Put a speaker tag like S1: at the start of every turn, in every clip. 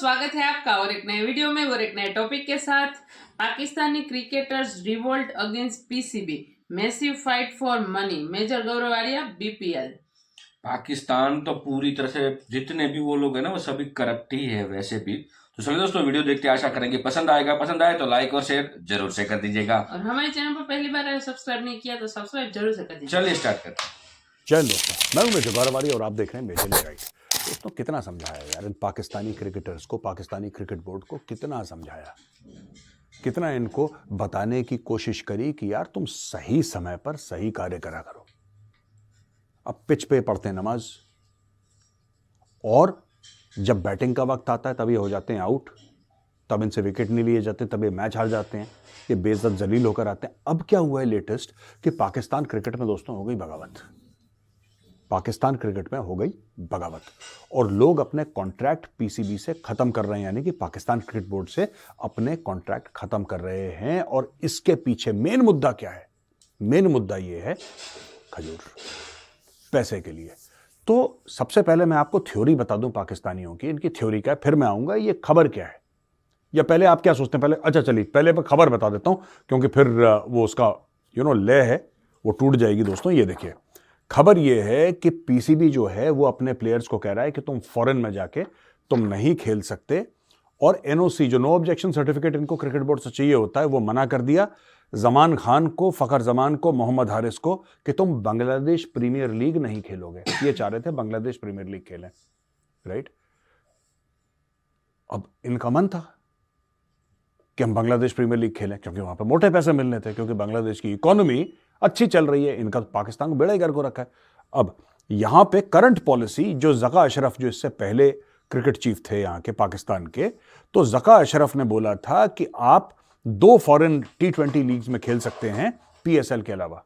S1: स्वागत है आपका और एक नए वीडियो में और एक नए टॉपिक के साथ। Pakistani cricketers revolt against PCB, massive fight for money, major Gaurav Arya, BPL.
S2: Pakistan तो पूरी तरह से जितने भी वो लोग हैं ना वो सभी करप्ट ही है वैसे भी। तो चलिए दोस्तों, वीडियो देखते आशा करेंगे पसंद आएगा। पसंद आए तो लाइक और शेयर जरूर से कर दीजिएगा
S1: और हमारे चैनल पर पहली बार अगर सब्सक्राइब नहीं किया तो सब्सक्राइब जरूर से कर दीजिए।
S2: चलिए स्टार्ट करते हैं।
S3: जय दोस्तों, मैं हूं मेजर गौरव आर्या और आप देख रहे हैं मेजर राइट। दोस्तों, कितना समझाया यार इन पाकिस्तानी क्रिकेटर्स को, पाकिस्तानी क्रिकेट बोर्ड को कितना समझाया, कितना इनको बताने की कोशिश करी कि यार तुम सही समय पर सही कार्य करा करो। अब पिच पे पढ़ते हैं नमाज और जब बैटिंग का वक्त आता है तब ये हो जाते हैं आउट, तब इनसे विकेट नहीं लिए जाते, तब ये मैच हार जाते हैं, ये बेइज्जत जलील होकर आते हैं। अब क्या हुआ है लेटेस्ट कि पाकिस्तान क्रिकेट में दोस्तों हो गई बगावत। पाकिस्तान क्रिकेट में हो गई बगावत और लोग अपने कॉन्ट्रैक्ट पीसीबी से खत्म कर रहे हैं, यानी कि पाकिस्तान क्रिकेट बोर्ड से अपने कॉन्ट्रैक्ट खत्म कर रहे हैं। और इसके पीछे मेन मुद्दा क्या है? मेन मुद्दा यह है खजूर, पैसे के लिए। तो सबसे पहले मैं आपको थ्योरी बता दूं पाकिस्तानियों की, इनकी थ्योरी क्या है, फिर मैं आऊंगा ये खबर क्या है। या पहले आप क्या सोचते हैं? पहले अच्छा चलिए पहले मैं खबर बता देता हूं, क्योंकि फिर वो उसका लय है वो टूट जाएगी। दोस्तों ये देखिए, खबर ये है कि पीसीबी जो है वो अपने प्लेयर्स को कह रहा है कि तुम फॉरेन में जाके तुम नहीं खेल सकते, और एनओसी जो नो ऑब्जेक्शन सर्टिफिकेट इनको क्रिकेट बोर्ड से चाहिए होता है वो मना कर दिया जमान खान को, फखर जमान को, मोहम्मद हारिस को कि तुम बांग्लादेश प्रीमियर लीग नहीं खेलोगे। ये चाह रहे थे बांग्लादेश प्रीमियर लीग खेलें, राइट। अब इनका मन था कि हम बांग्लादेश प्रीमियर लीग खेलें क्योंकि वहां पर मोटे पैसे मिलने थे, क्योंकि बांग्लादेश की इकोनॉमी अच्छी चल रही है। इनका पाकिस्तान को बेड़ा ही गर्क हो रखा है। अब यहां पे करंट पॉलिसी जो जका अशरफ, जो इससे पहले क्रिकेट चीफ थे यहां के पाकिस्तान के, तो जका अशरफ ने बोला था कि आप 2 फॉरेन T20 लीग्स में खेल सकते हैं पीएसएल के अलावा।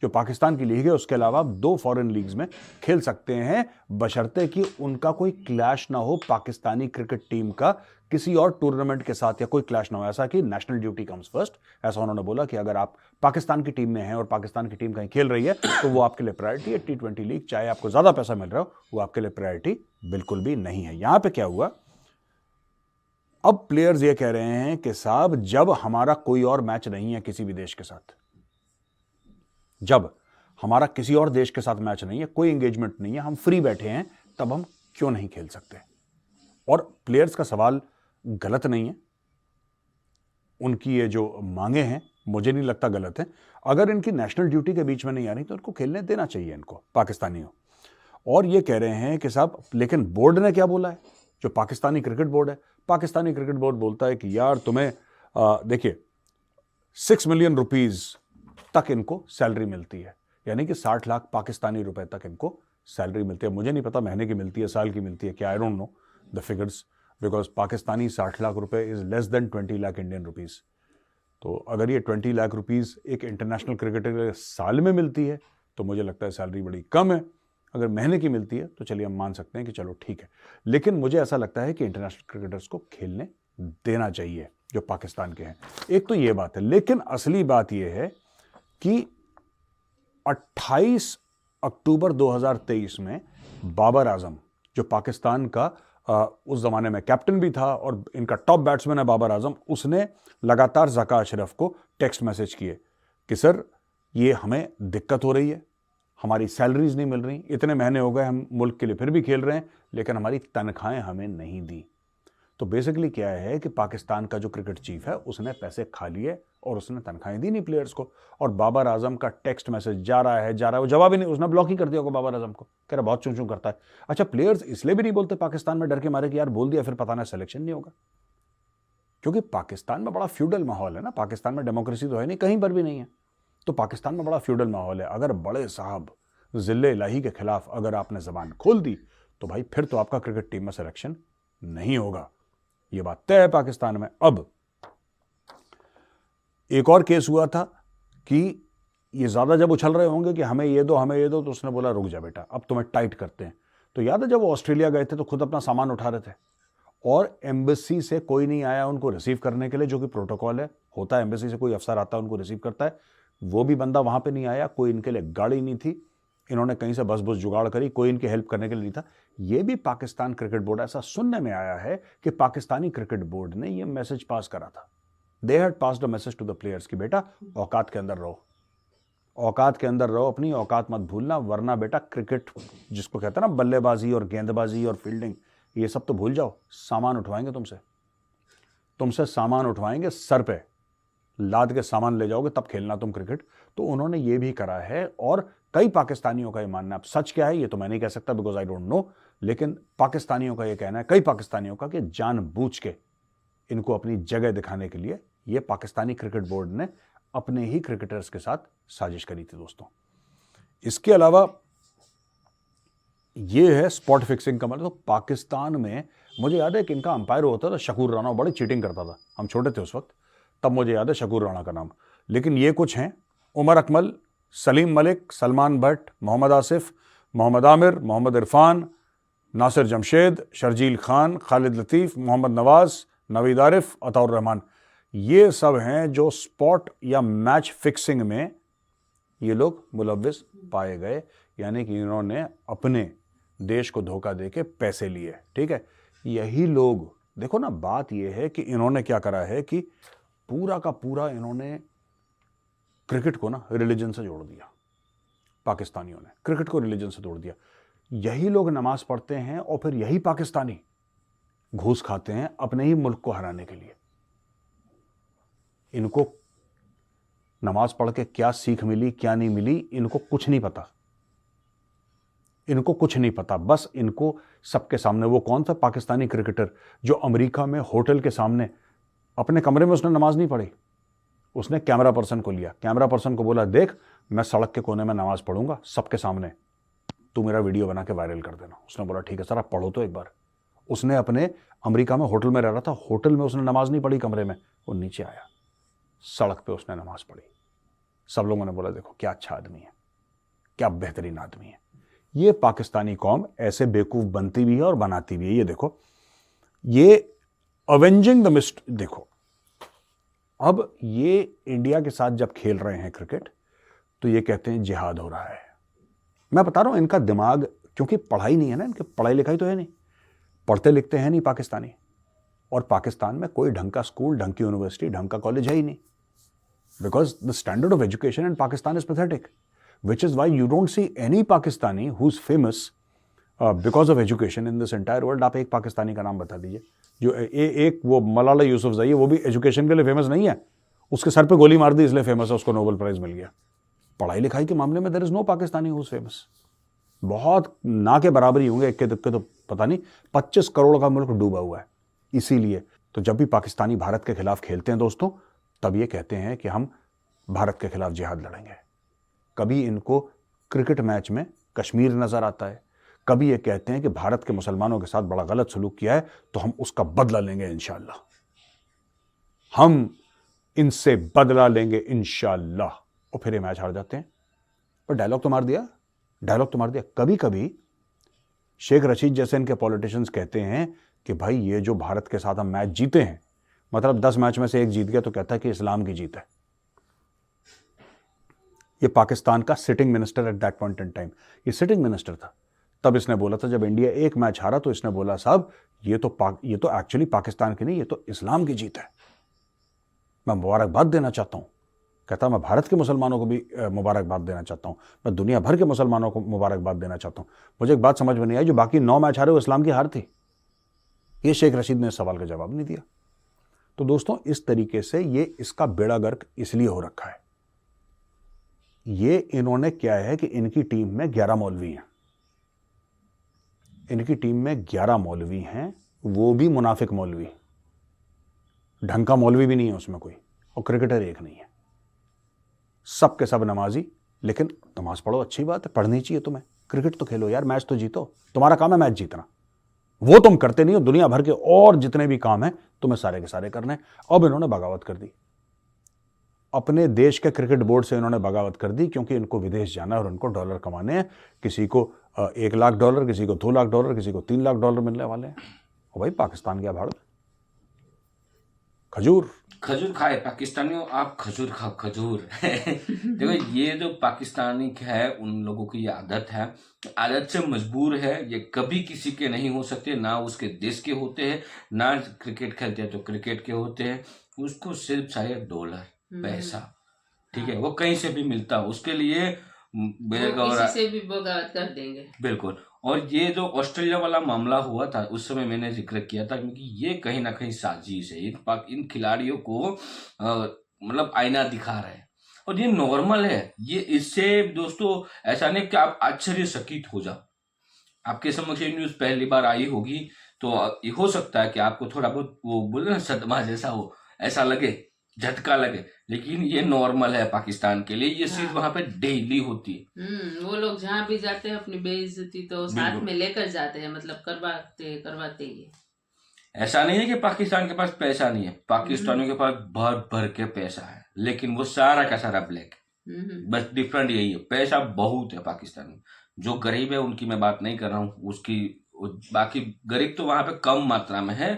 S3: जो पाकिस्तान की लीग है उसके अलावा आप 2 फॉरेन लीग्स में खेल सकते हैं, बशर्ते कि उनका कोई क्लैश ना हो पाकिस्तानी क्रिकेट टीम का किसी और टूर्नामेंट के साथ, या कोई क्लैश ना हो, ऐसा कि नेशनल ड्यूटी कम्स फर्स्ट। ऐसा उन्होंने बोला कि अगर आप पाकिस्तान की टीम में हैं और पाकिस्तान की टीम कहीं खेल रही है तो वो आपके लिए प्रायोरिटी है। T20 लीग चाहे आपको ज्यादा पैसा मिल रहा हो, वो आपके लिए प्रायोरिटी बिल्कुल भी नहीं है। यहां पर क्या हुआ, अब प्लेयर्स ये कह रहे हैं कि साहब जब हमारा कोई और मैच नहीं है किसी भी देश के साथ, जब हमारा किसी और देश के साथ मैच नहीं है, कोई एंगेजमेंट नहीं है, हम फ्री बैठे हैं, तब हम क्यों नहीं खेल सकते? और प्लेयर्स का सवाल गलत नहीं है, उनकी ये जो मांगे हैं मुझे नहीं लगता गलत है। अगर इनकी नेशनल ड्यूटी के बीच में नहीं आ रही तो इनको खेलने देना चाहिए इनको, पाकिस्तानियों। और ये कह रहे हैं कि साहब, लेकिन बोर्ड ने क्या बोला है, जो पाकिस्तानी क्रिकेट बोर्ड है, पाकिस्तानी क्रिकेट बोर्ड बोलता है कि यार तुम्हें देखिए 6 मिलियन रुपीज तक इनको सैलरी मिलती है, यानी कि 60 लाख पाकिस्तानी रुपए तक इनको सैलरी मिलती है। मुझे नहीं पता महीने की मिलती है, साल की मिलती है क्या, I don't know the figures, because Pakistani 60 lakh रुपए is less than 20 lakh Indian rupees. तो अगर ये 20 लाख रुपीज एक इंटरनेशनल क्रिकेटर के साल में मिलती है तो मुझे लगता है सैलरी बड़ी कम है। अगर महीने की मिलती है तो चलिए हम मान सकते हैं कि चलो ठीक है, लेकिन मुझे ऐसा लगता है कि इंटरनेशनल क्रिकेटर्स को खेलने देना चाहिए जो पाकिस्तान के हैं। एक तो ये बात है, लेकिन असली बात यह है कि 28 अक्टूबर 2023 में बाबर आजम, जो पाकिस्तान का उस जमाने में कैप्टन भी था और इनका टॉप बैट्समैन है बाबर आजम, उसने लगातार जका अशरफ को टेक्स्ट मैसेज किए कि सर ये हमें दिक्कत हो रही है, हमारी सैलरीज नहीं मिल रही, इतने महीने हो गए हम मुल्क के लिए फिर भी खेल रहे हैं, लेकिन हमारी तनख्वाहें हमें नहीं दी। तो बेसिकली क्या है कि पाकिस्तान का जो क्रिकेट चीफ है उसने पैसे खा लिए और उसने तनख्वाहें दी नहीं प्लेयर्स को। और बाबर आजम का टेक्स्ट मैसेज जा रहा है, वो जवाब ही नहीं, उसने ब्लॉक ही कर दिया होगा बाबर आजम को, कह रहा बहुत चूं चूं करता है। अच्छा, प्लेयर्स इसलिए भी नहीं बोलते पाकिस्तान में, डर के मारे कि यार बोल दिया फिर पता ना सिलेक्शन नहीं होगा, क्योंकि पाकिस्तान में बड़ा फ्यूडल माहौल है ना। पाकिस्तान में डेमोक्रेसी तो है नहीं, कहीं पर भी नहीं है, तो पाकिस्तान में बड़ा फ्यूडल माहौल है। अगर बड़े साहब जिल्ले इलाही के खिलाफ अगर आपने जबान खोल दी तो भाई फिर तो आपका क्रिकेट टीम में सिलेक्शन नहीं होगा, ये बात तय है पाकिस्तान में। अब एक और केस हुआ था कि ये ज्यादा जब उछल रहे होंगे कि हमें ये दो हमें ये दो, तो उसने बोला रुक जा बेटा, अब तुम्हें टाइट करते हैं। तो याद है जब वो ऑस्ट्रेलिया गए थे तो खुद अपना सामान उठा रहे थे और एम्बेसी से कोई नहीं आया उनको रिसीव करने के लिए, जो कि प्रोटोकॉल है, होता है एम्बेसी से कोई अफसर आता है उनको रिसीव करता है, वो भी बंदा वहां पे नहीं आया, कोई इनके लिए गाड़ी नहीं थी। इन्होंने कहीं से बस बस जुगाड़ करी, कोई इनकी हेल्प करने के लिए नहीं था। ये भी पाकिस्तान क्रिकेट बोर्ड, ऐसा सुनने में आया है कि पाकिस्तानी क्रिकेट बोर्ड ने ये मैसेज पास करा था। They had passed a message to the players कि बेटा औकात के अंदर रहो, औकात के अंदर रहो, अपनी औकात मत भूलना, वरना बेटा क्रिकेट जिसको कहते हैं ना बल्लेबाजी और गेंदबाजी और फील्डिंग, ये सब तो भूल जाओ, सामान उठवाएंगे तुमसे सामान उठवाएंगे, सर पे लाद के सामान ले जाओगे तब खेलना तुम क्रिकेट। तो उन्होंने ये भी करा है और कई पाकिस्तानियों का ये मानना, अब सच क्या है ये तो मैं नहीं कह सकता बिकॉज आई डोंट नो, लेकिन पाकिस्तानियों का ये कहना है, कई पाकिस्तानियों का, कि जानबूझ के इनको अपनी जगह दिखाने के लिए ये पाकिस्तानी क्रिकेट बोर्ड ने अपने ही क्रिकेटर्स के साथ साजिश करी थी दोस्तों। इसके अलावा ये है स्पॉट फिक्सिंग का मतलब। तो पाकिस्तान में मुझे याद है कि इनका अंपायर होता था शकूर राणा, बड़ी चीटिंग करता था, हम छोटे थे उस वक्त, तब मुझे याद है शकूर राणा का नाम। लेकिन ये कुछ हैं, उमर अकमल, सलीम मलिक, सलमान भट्ट, मोहम्मद आसिफ, मोहम्मद आमिर, मोहम्मद इरफान, नासिर जमशेद, शर्जील खान, खालिद लतीफ़, मोहम्मद नवाज, नवीद आरिफ, अताउर रहमान, ये सब हैं जो स्पॉट या मैच फिक्सिंग में ये लोग मुलव्विस पाए गए, यानी कि इन्होंने अपने देश को धोखा देके पैसे लिए। ठीक है, यही लोग, देखो ना, बात यह है कि इन्होंने क्या करा है कि पूरा का पूरा इन्होंने क्रिकेट को ना रिलीजन से जोड़ दिया। पाकिस्तानियों ने क्रिकेट को रिलीजन से जोड़ दिया। यही लोग नमाज पढ़ते हैं और फिर यही पाकिस्तानी घूस खाते हैं अपने ही मुल्क को हराने के लिए। इनको नमाज पढ़ के क्या सीख मिली क्या नहीं मिली, इनको कुछ नहीं पता, इनको कुछ नहीं पता। बस इनको सबके सामने, वो कौन था पाकिस्तानी क्रिकेटर जो अमेरिका में होटल के सामने अपने कमरे में उसने नमाज नहीं पढ़ी, उसने कैमरा पर्सन को लिया, कैमरा पर्सन को बोला देख मैं सड़क के कोने में नमाज पढ़ूंगा सबके सामने, तू मेरा वीडियो बना के वायरल कर देना। उसने बोला ठीक है सर, आप पढ़ो तो एक बार। उसने अपने अमेरिका में होटल में रह रहा था, होटल में उसने नमाज नहीं पढ़ी कमरे में, वो नीचे आया सड़क पे उसने नमाज पढ़ी। सब लोगों ने बोला देखो क्या अच्छा आदमी है, क्या बेहतरीन आदमी है। ये पाकिस्तानी कौम ऐसे बेवकूफ बनती भी है और बनाती भी है। ये देखो, ये अवेंजिंग द मिस्ट, देखो अब ये इंडिया के साथ जब खेल रहे हैं क्रिकेट तो ये कहते हैं जिहाद हो रहा है। मैं बता रहा हूं इनका दिमाग, क्योंकि पढ़ाई नहीं है ना, इनकी पढ़ाई लिखाई तो है नहीं, पढ़ते लिखते हैं नहीं पाकिस्तानी, और पाकिस्तान में कोई ढंग का स्कूल, ढंग की यूनिवर्सिटी, ढंग का कॉलेज है ही नहीं, because the standard of education in Pakistan is pathetic, which is why you don't see any Pakistani who's famous because of education in this entire world। आप एक पाकिस्तानी का नाम बता दीजिए जो एक वो मलाला यूसुफजई है, वो भी एजुकेशन के लिए फेमस नहीं है, उसके सर पे गोली मार दी इसलिए फेमस है, उसको नोबेल प्राइज मिल गया। पढ़ाई लिखाई के मामले में there is no Pakistani who's famous. बहुत ना के बराबर ही होंगे, इक्के दुक्के तो पता नहीं, 25 करोड़ का मुल्क डूबा हुआ है। इसीलिए तो जब भी पाकिस्तानी भारत के खिलाफ खेलते हैं दोस्तों, तब ये कहते हैं कि हम भारत के खिलाफ जिहाद लड़ेंगे। कभी इनको क्रिकेट मैच में कश्मीर नजर आता है, कभी ये कहते हैं कि भारत के मुसलमानों के साथ बड़ा गलत सलूक किया है तो हम उसका बदला लेंगे इंशाअल्लाह, हम इनसे बदला लेंगे इंशाअल्लाह, और फिर ये मैच हार जाते हैं। और डायलॉग तो मार दिया। कभी कभी शेख रशीद जैसे इनके पॉलिटिशियंस कहते हैं कि भाई ये जो भारत के साथ हम मैच जीते हैं, मतलब 10 मैच में से एक जीत गया तो कहता है कि इस्लाम की जीत है। ये पाकिस्तान का sitting minister at that point in time, ये सिटिंग मिनिस्टर था, तब इसने बोला था, जब इंडिया एक मैच हारा तो इसने बोला साहब ये तो एक्चुअली पाकिस्तान की नहीं, ये तो इस्लाम की जीत है, मैं मुबारकबाद देना चाहता हूं। कहता मैं भारत के मुसलमानों को भी मुबारकबाद देना चाहता हूं, मैं दुनिया भर के मुसलमानों को मुबारकबाद देना चाहता हूं। मुझे एक बात समझ में नहीं आई, जो बाकी 9 मैच हारे वो इस्लाम की हार थी। ये शेख रशीद ने इस सवाल का जवाब नहीं दिया। तो दोस्तों इस तरीके से ये इसका बेड़ा गर्क इसलिए हो रखा है। ये इन्होंने क्या है कि इनकी टीम में 11 मौलवी हैं, इनकी टीम में 11 मौलवी हैं, वो भी मुनाफिक मौलवी, ढंग का मौलवी भी नहीं है उसमें कोई, और क्रिकेटर एक नहीं है, सब के सब नमाजी। लेकिन नमाज पढ़ो अच्छी बात है, पढ़नी चाहिए तुम्हें, क्रिकेट तो खेलो यार, मैच तो जीतो, तुम्हारा काम है मैच जीतना, वो तुम करते नहीं हो। दुनिया भर के और जितने भी काम हैं तुम्हें सारे के सारे करने। अब इन्होंने बगावत कर दी, अपने देश के क्रिकेट बोर्ड से इन्होंने बगावत कर दी, क्योंकि इनको विदेश जाना है और उनको डॉलर कमाने हैं। किसी को $1 लाख, किसी को $2 लाख, किसी को $3 लाख मिलने वाले हैं। और भाई पाकिस्तान गया भाड़, खजूर।
S2: खजूर खाए पाकिस्तानियों, आप खजूर खाओ, खजूर। देखो ये जो पाकिस्तानी है उन लोगों की ये आदत है, आदत से मजबूर है, ये कभी किसी के नहीं हो सकते, ना उसके देश के होते हैं, ना क्रिकेट खेलते हैं तो क्रिकेट के होते हैं, उसको सिर्फ चाहिए डॉलर, पैसा, ठीक है, वो कहीं से भी मिलता हो उसके लिए
S1: वो इसी से भी बगावत कर देंगे।
S2: बिल्कुल। और ये जो ऑस्ट्रेलिया वाला मामला हुआ था उस समय मैंने जिक्र किया था, क्योंकि ये कहीं ना कहीं साजिश है, इन खिलाड़ियों को मतलब आईना दिखा रहे हैं, और ये नॉर्मल है। ये इससे दोस्तों ऐसा नहीं कि आप आश्चर्यचकित हो जाओ, आपके समक्ष ये न्यूज पहली बार आई होगी तो ये हो सकता है कि आपको थोड़ा बहुत वो बोले ना सदमा जैसा हो, ऐसा लगे, झटका लगे, लेकिन ये नॉर्मल है पाकिस्तान के लिए, ये चीज वहां पे डेली होती है।
S1: वो लोग जहाँ भी जाते हैं अपनी बेइज्जती तो साथ
S2: बिल्कुल।
S1: में लेकर जाते हैं, मतलब करवाते ही है।
S2: ऐसा नहीं है कि पाकिस्तान के पास पैसा नहीं है, पाकिस्तानियों के पास भर भर के पैसा है, लेकिन वो सारा का सारा ब्लैक है। बस डिफरेंट यही है, पैसा बहुत है पाकिस्तान में। जो गरीब है उनकी मैं बात नहीं कर रहा हूँ, बाकी गरीब तो वहां पे कम मात्रा में है,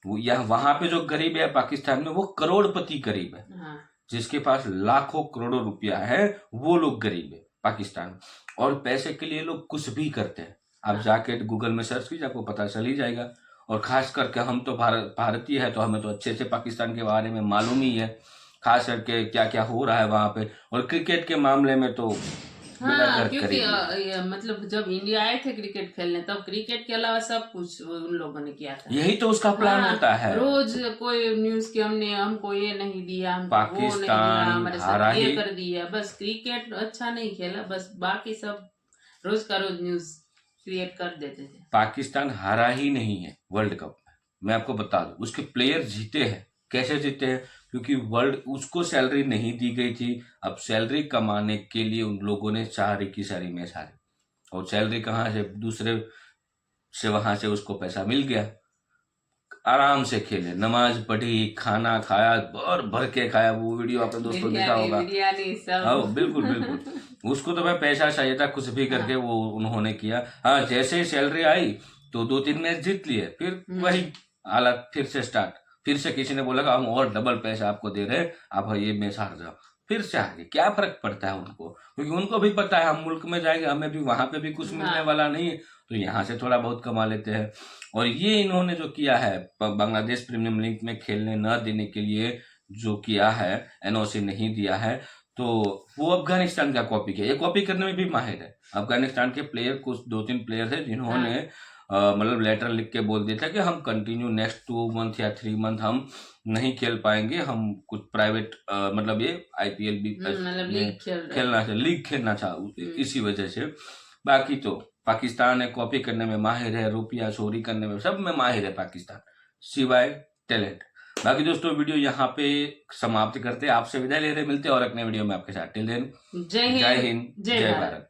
S2: वहां पे जो गरीब है पाकिस्तान में वो करोड़पति गरीब है।
S1: हाँ।
S2: जिसके पास लाखों करोड़ों रुपया है वो लोग गरीब है पाकिस्तान, और पैसे के लिए लोग कुछ भी करते हैं। आप जाके गूगल में सर्च कीजिए, आपको पता चल ही जाएगा। और खास करके हम तो भारतीय है तो हमें तो अच्छे से पाकिस्तान के बारे में मालूम ही है, खास करके क्या क्या हो रहा है वहां पे, और क्रिकेट के मामले में तो
S1: हाँ, क्योंकि मतलब जब इंडिया आए थे क्रिकेट खेलने तब क्रिकेट के अलावा सब कुछ उन लोगों ने किया था।
S2: यही तो उसका प्लान होता है।
S1: रोज कोई न्यूज की हमको ये नहीं दिया, हमको वो नहीं दिया, हमारे साथ ये कर दिया, बस क्रिकेट अच्छा नहीं खेला, बस बाकी सब रोज का रोज न्यूज क्रिएट कर देते थे।
S2: पाकिस्तान हारा ही नहीं है वर्ल्ड कप में, मैं आपको बता दूं, उसके प्लेयर जीते हैं। कैसे जीते हैं? क्योंकि उसको सैलरी नहीं दी गई थी, अब सैलरी कमाने के लिए उन लोगों ने सारी की सारी मैच हारी, और सैलरी कहाँ से, दूसरे से वहां से उसको पैसा मिल गया, आराम से खेले, नमाज पढ़ी, खाना खाया, भर भर के खाया। वो वीडियो आपने दोस्तों देखा होगा, हाँ बिल्कुल बिल्कुल। उसको तो भाई पैसा चाहिए था, कुछ भी करके वो उन्होंने किया। हाँ, जैसे ही सैलरी आई तो 2-3 मैच जीत लिए, फिर वही हालत फिर से स्टार्ट, फिर से किसी ने बोला हम और डबल पैसा आपको दे रहे, आप ये मैच हार जाओ, फिर से आगे। क्या फर्क पड़ता है उनको, क्योंकि उनको भी पता है हम मुल्क में जाएंगे, हमें भी वहां पे भी कुछ मिलने वाला नहीं है, तो यहाँ से थोड़ा बहुत कमा लेते हैं। और ये इन्होंने जो किया है बांग्लादेश प्रीमियर लीग में खेलने न देने के लिए जो किया है, एनओसी नहीं दिया है, तो वो अफगानिस्तान का कॉपी किया। ये कॉपी करने में भी माहिर है। अफगानिस्तान के प्लेयर, कुछ 2-3 प्लेयर थे जिन्होंने मतलब लेटर लिख के बोल दिया था कि हम कंटिन्यू नेक्स्ट 2 मंथ या 3 मंथ हम नहीं खेल पाएंगे, हम कुछ प्राइवेट मतलब ये आईपीएल भी लीग खेलना था, इसी वजह से। बाकी तो पाकिस्तान है कॉपी करने में माहिर है, रुपया चोरी करने में, सब में माहिर है पाकिस्तान, सिवाय टैलेंट। बाकी दोस्तों वीडियो यहाँ पे समाप्त करते हैं, आपसे विदाई ले रहे, मिलते हैं और अगले वीडियो में आपके साथ। टिल देन जय हिंद, जय भारत।